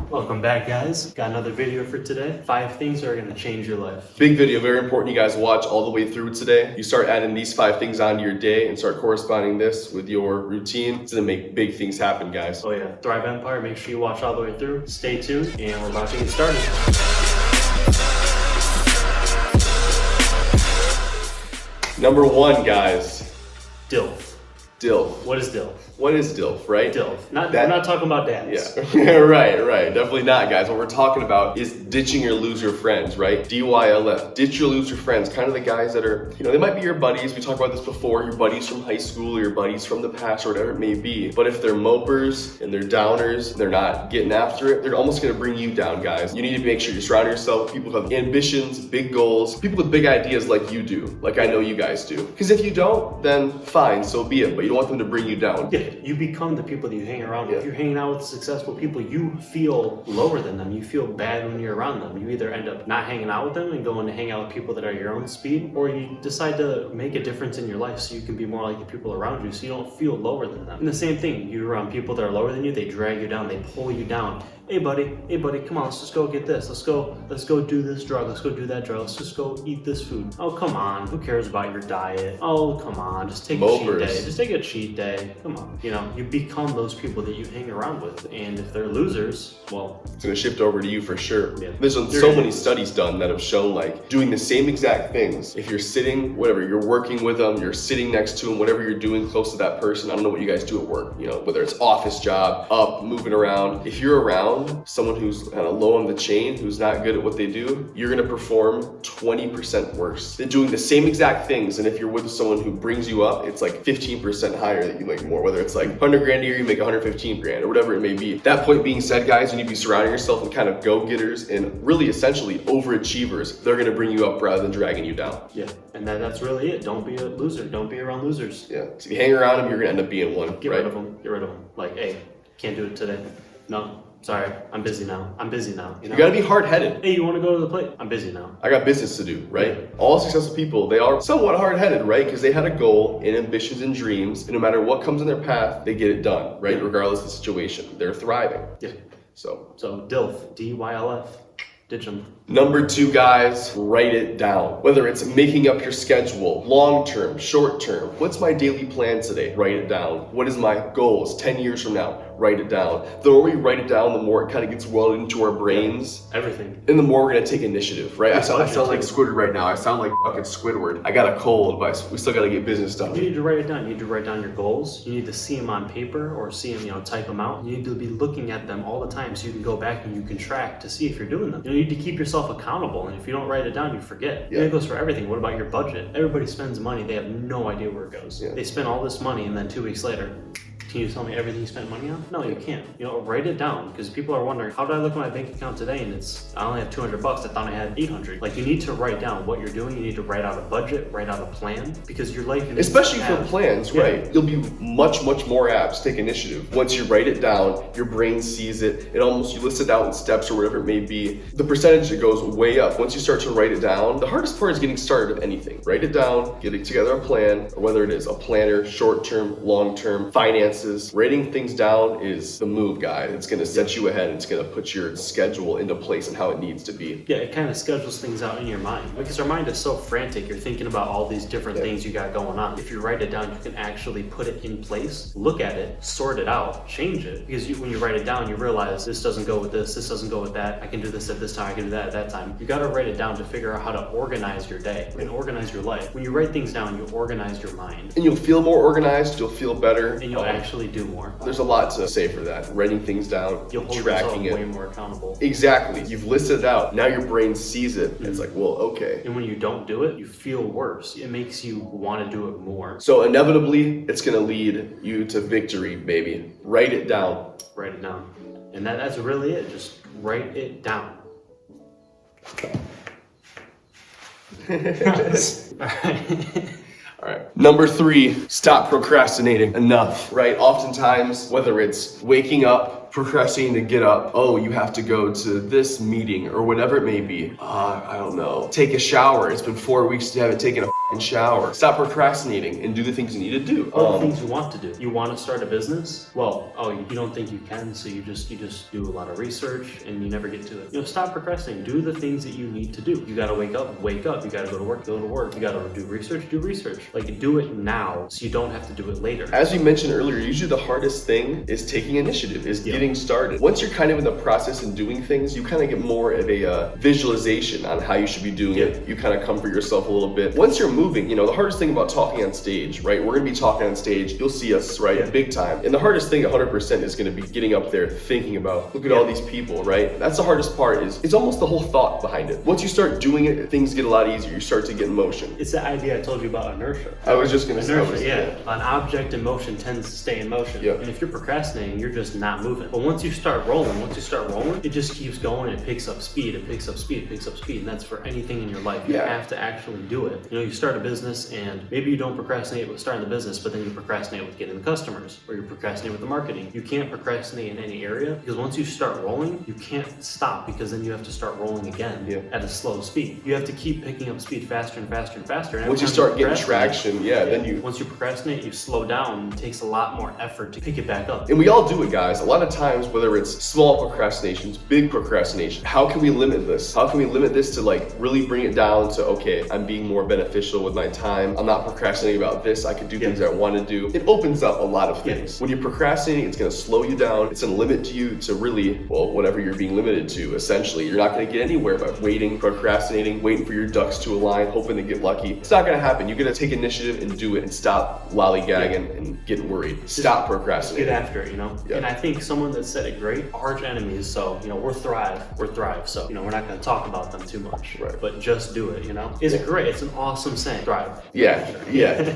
Welcome back, guys. Got another video for today. 5 things that are going to change your life. Big video, very important you guys watch all the way through today. You start adding these 5 things onto your day and start corresponding this with your routine. It's gonna make big things happen, guys. Oh yeah, Thryve Empire, make sure you watch all the way through. Stay tuned, and we're about to get started. Number 1, guys. DILF. DILF. What is DILF? What is DILF, right? DILF. We're not talking about dads. Yeah, right. Definitely not, guys. What we're talking about is ditching your loser friends, right? DYLF. Ditch your loser friends. Kind of the guys that are, they might be your buddies. We talked about this before. Your buddies from high school, or your buddies from the past, or whatever it may be. But if they're mopers and they're downers, and they're not getting after it, they're almost going to bring you down, guys. You need to make sure you surround yourself with people who have ambitions, big goals, people with big ideas like you do, like I know you guys do. Because if you don't, then fine, so be it. But you don't want them to bring you down. Yeah, you become the people that you hang around with. If you're hanging out with successful people, you feel lower than them. You feel bad when you're around them. You either end up not hanging out with them and going to hang out with people that are your own speed, or you decide to make a difference in your life so you can be more like the people around you, so you don't feel lower than them. And the same thing, you're around people that are lower than you, they drag you down, they pull you down. Hey buddy, come on, let's just go get this. Let's go do this drug. Let's go do that drug. Let's just go eat this food. Oh, come on. Who cares about your diet? Oh, come on. Just take a cheat day. Just take a cheat day. Come on. You become those people that you hang around with. And if they're losers, well, it's going to shift over to you for sure. Yeah. There's so many studies done that have shown like doing the same exact things. If you're sitting, whatever, you're working with them, you're sitting next to them, whatever you're doing close to that person. I don't know what you guys do at work, whether it's office job, up, moving around. If you're around someone who's kind of low on the chain, who's not good at what they do, you're going to perform 20% worse than doing the same exact things. And if you're with someone who brings you up, it's like 15% higher that you make more, whether it's like 100 grand a year, you make 115 grand or whatever it may be. That point being said, guys, you need to be surrounding yourself with kind of go-getters and really essentially overachievers. They're going to bring you up rather than dragging you down. Yeah, and that's really it. Don't be a loser. Don't be around losers. Yeah, so if you hang around them, you're going to end up being one. Get rid of them. Get rid of them. Like, hey, can't do it today. No. Sorry, I'm busy now. You gotta be hard-headed. Hey, you wanna go to the plate? I'm busy now. I got business to do, right? Yeah. All successful people, they are somewhat hard-headed, right? Because they had a goal and ambitions and dreams, and no matter what comes in their path, they get it done, right? Yeah. Regardless of the situation, they're thriving. Yeah. So DILF, DYLF, ditch them. Number 2, guys, write it down. Whether it's making up your schedule, long-term, short-term. What's my daily plan today? Write it down. What is my goals 10 years from now? Write it down. The more we write it down, the more it kind of gets welded into our brains. Everything. And the more we're gonna take initiative, right? I sound like Squidward right now. I sound like fucking Squidward. I got a cold, but we still gotta get business done. You need to write it down. You need to write down your goals. You need to see them on paper or see them, type them out. You need to be looking at them all the time so you can go back and you can track to see if you're doing them. You need to keep yourself accountable, and if you don't write it down, you forget. Yeah. And it goes for everything. What about your budget? Everybody spends money. They have no idea where it goes. Yeah. They spend all this money, and then 2 weeks later, can you tell me everything you spent money on? No, you can't. Write it down, because people are wondering, how did I look at my bank account today and I only have $200? I thought I had 800. Like, you need to write down what you're doing. You need to write out a budget, write out a plan, because your life is especially for plans, right? You'll be much more apt to take initiative. Once you write it down, your brain sees it. You list it out in steps or whatever it may be. The percentage that goes way up. Once you start to write it down, the hardest part is getting started with anything. Write it down, getting together a plan, or whether it is a planner, short-term, long-term, finances. Writing things down is the move, guys. It's going to set you ahead. It's going to put your schedule into place and how it needs to be. Yeah, it kind of schedules things out in your mind, because our mind is so frantic. You're thinking about all these different things you got going on. If you write it down, you can actually put it in place, look at it, sort it out, change it. Because when you write it down, you realize this doesn't go with this doesn't go with that. I can do this at this time, I can do that at that time. You got to write it down to figure out how to organize your day and organize your life. When you write things down, you organize your mind. And you'll feel more organized, you'll feel better. And you'll actually do more. There's a lot to say for that. Writing things down, you'll hold tracking yourself it. Way more accountable. Exactly. You've listed it out. Now your brain sees it. And it's like, well, okay. And when you don't do it, you feel worse. It makes you want to do it more. So inevitably, it's going to lead you to victory, baby. Write it down. Write it down. And that's really it. Just write it down. All right. Number 3, stop procrastinating. Enough, right? Oftentimes, whether it's waking up, procrastinating to get up, oh, you have to go to this meeting or whatever it may be. I don't know. Take a shower. It's been 4 weeks you haven't taken a and shower. Stop procrastinating and do the things you need to do. What are the things you want to do? You want to start a business? Well, you don't think you can, so you just do a lot of research and you never get to it. Stop procrastinating. Do the things that you need to do. You gotta wake up. You gotta go to work. You gotta do research. Like, do it now so you don't have to do it later. As we mentioned earlier, usually the hardest thing is taking initiative, is getting started. Once you're kind of in the process and doing things, you kind of get more of a visualization on how you should be doing it. You kind of comfort yourself a little bit. Once you're moving, the hardest thing about talking on stage, right? We're gonna be talking on stage. You'll see us, right? Big time. And the hardest thing 100% is gonna be getting up there thinking about, look at all these people, right? That's the hardest part. It's almost the whole thought behind it. Once you start doing it, things get a lot easier. You start to get in motion. It's the idea I told you about inertia. I was just gonna say. An object in motion tends to stay in motion. Yep. And if you're procrastinating, you're just not moving. But once you start rolling, it just keeps going. It picks up speed. And that's for anything in your life. You have to actually do it. You start a business and maybe you don't procrastinate with starting the business, but then you procrastinate with getting the customers, or you procrastinate with the marketing. You can't procrastinate in any area, because once you start rolling, you can't stop, because then you have to start rolling again at a slow speed. You have to keep picking up speed faster and faster and faster. And once you start getting traction, then once you procrastinate, you slow down. It takes a lot more effort to pick it back up. And we all do it, guys. A lot of times, whether it's small procrastinations, big procrastination, how can we limit this? How can we limit this to really bring it down to, okay, I'm being more beneficial with my time. I'm not procrastinating about this. I can do things I want to do. It opens up a lot of things. When you're procrastinating, it's going to slow you down. It's going to limit you to really, whatever you're being limited to, essentially. You're not going to get anywhere by waiting, procrastinating, waiting for your ducks to align, hoping to get lucky. It's not going to happen. You're going to take initiative and do it, and stop lollygagging and getting worried. Stop procrastinating. Get after it, And I think someone that said it great, arch enemies. So, we're Thryve. So, we're not going to talk about them too much, but just do it, Is it great? It's an awesome saying. Thryve.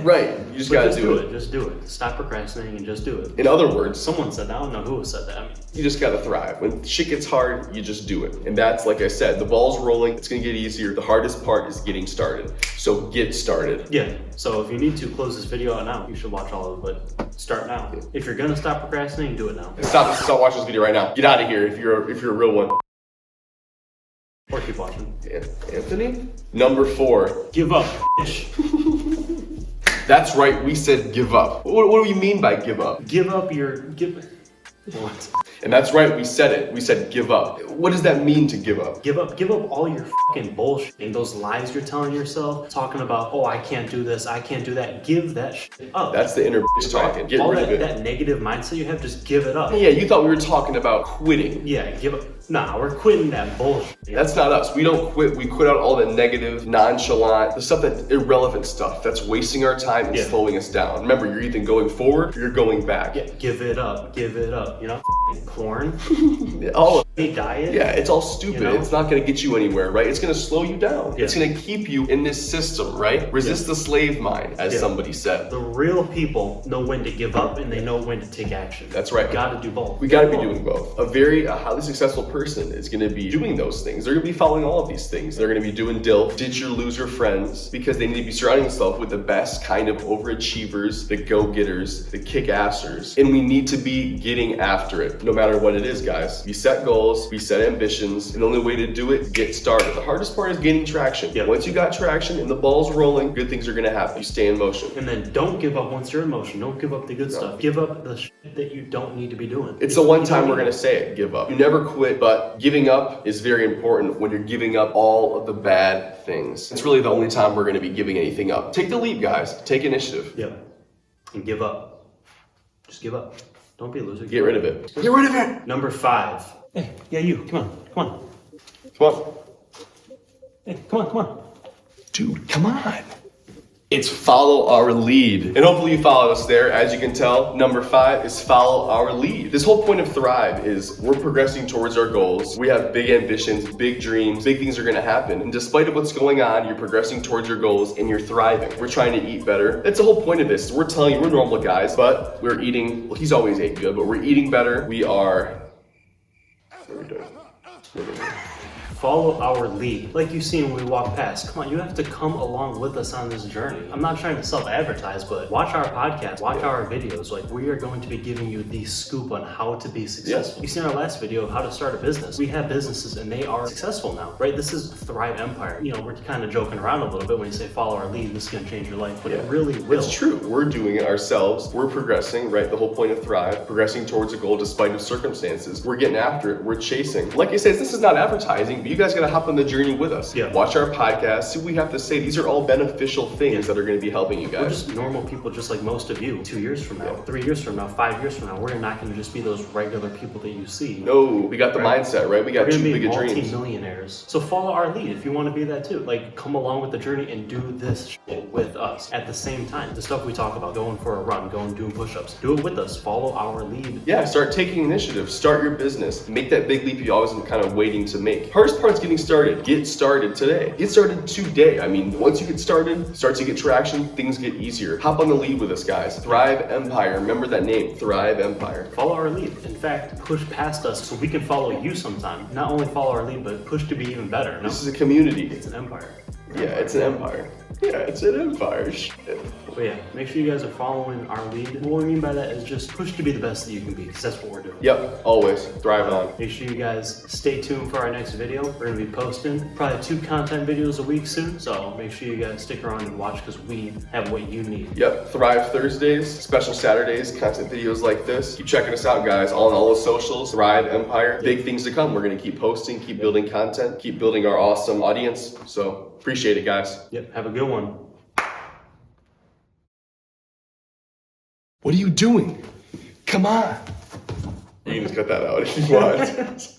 Right. You just got to do it. Just do it. Stop procrastinating and just do it. In other words, someone said that. I don't know who said that. You just got to thrive. When shit gets hard, you just do it. And that's, like I said, the ball's rolling. It's going to get easier. The hardest part is getting started. So get started. Yeah. So if you need to close this video out now, you should watch all of it, but start now. If you're going to stop procrastinating, do it now. Stop watching this video right now. Get out of here if you're a real one. Or keep watching. Anthony? Number 4. Give up, bitch. That's right, we said give up. What do we mean by give up? What? And that's right, we said it. We said give up. What does that mean to give up? Give up all your fucking bullshit and those lies you're telling yourself, talking about, I can't do this, I can't do that. Give that shit up. That's the inner bitch talking. Get rid of it. That negative mindset you have, just give it up. Yeah, you thought we were talking about quitting. Yeah, give up. Nah, we're quitting that bullshit. That's not us. We don't quit. We quit out all the negative, nonchalant, the stuff that's irrelevant stuff that's wasting our time and slowing us down. Remember, you're either going forward or you're going back. Yeah, give it up. Corn. All diet. Yeah, it's all stupid. It's not going to get you anywhere, right? It's going to slow you down. It's going to keep you in this system, right? Resist the slave mind, as somebody said. The real people know when to give up and they know when to take action. That's right. You got to do both. We got to be doing both. A highly successful person is going to be doing those things. They're going to be following all of these things. They're going to be doing ditch your loser friends, because they need to be surrounding themselves with the best kind of overachievers, the go-getters, the kick-assers. And we need to be getting after it, no matter what it is, guys. We set goals, we set ambitions, and the only way to do it, get started. The hardest part is gaining traction. Once you got traction and the ball's rolling, good things are going to happen. You stay in motion. And then don't give up once you're in motion. Don't give up the good stuff. Give up the shit that you don't need to be doing. It's the one time we're going to say it, give up. You never quit, but giving up is very important when you're giving up all of the bad things. It's really the only time we're going to be giving anything up. Take the leap, guys. Take initiative. And give up. Just give up. Don't be a loser. Get rid of it. Get rid of it. Number 5. Hey, you. Come on. Hey, come on. Dude, come on. It's follow our lead. And hopefully you followed us there. As you can tell, number 5 is follow our lead. This whole point of Thryve is we're progressing towards our goals. We have big ambitions, big dreams, big things are gonna happen. And despite of what's going on, you're progressing towards your goals and you're thriving. We're trying to eat better. That's the whole point of this. We're telling you we're normal guys, but we're eating, he's always ate good, but we're eating better. We are, what are we doing? Follow our lead. Like you've seen when we walk past. Come on, you have to come along with us on this journey. I'm not trying to self-advertise, but watch our podcast, watch our videos. Like, we are going to be giving you the scoop on how to be successful. You've seen our last video of how to start a business. We have businesses and they are successful now, right? This is Thryve Empire. You know, we're kind of joking around a little bit when you say follow our lead, this is going to change your life, but it really will. It's true. We're doing it ourselves. We're progressing, right? The whole point of Thryve, progressing towards a goal despite of circumstances. We're getting after it. We're chasing. Like I said, this is not advertising, but you guys got to hop on the journey with us. Yeah. Watch our podcast, see what we have to say. These are all beneficial things that are going to be helping you guys. We're just normal people, just like most of you. 2 years from now, 3 years from now, 5 years from now, we're not going to just be those regular people that you see. No, we got the mindset, right? We got too big of dreams. Multi-millionaires. So follow our lead if you want to be that too. Like, come along with the journey and do this shit with us at the same time. The stuff we talk about, going for a run, going doing push-ups, do it with us. Follow our lead. Yeah, start taking initiative. Start your business. Make that big leap you always been kind of waiting to make. Hardest part's getting started. Get started today. Get started today. I mean, once you get started, start to get traction, things get easier. Hop on the lead with us, guys. Thryve Empire. Remember that name, Thryve Empire. Follow our lead. In fact, push past us so we can follow you sometime. Not only follow our lead, but push to be even better. No? This is a community. It's an empire. Yeah, it's an empire. Yeah, it's an empire. Shit. But yeah, make sure you guys are following our lead. What we mean by that is just push to be the best that you can be, because that's what we're doing. Yep, always. Thrive on. Make sure you guys stay tuned for our next video. We're going to be posting probably 2 content videos a week soon, so make sure you guys stick around and watch, because we have what you need. Yep, Thryve Thursdays, special Saturdays, content videos like this. Keep checking us out, guys. All on all the socials, Thryve Empire. Big things to come. We're going to keep posting, keep building content, keep building our awesome audience. So appreciate it, guys. Yep, have a good one. What are you doing? Come on. You can just cut that out if you want.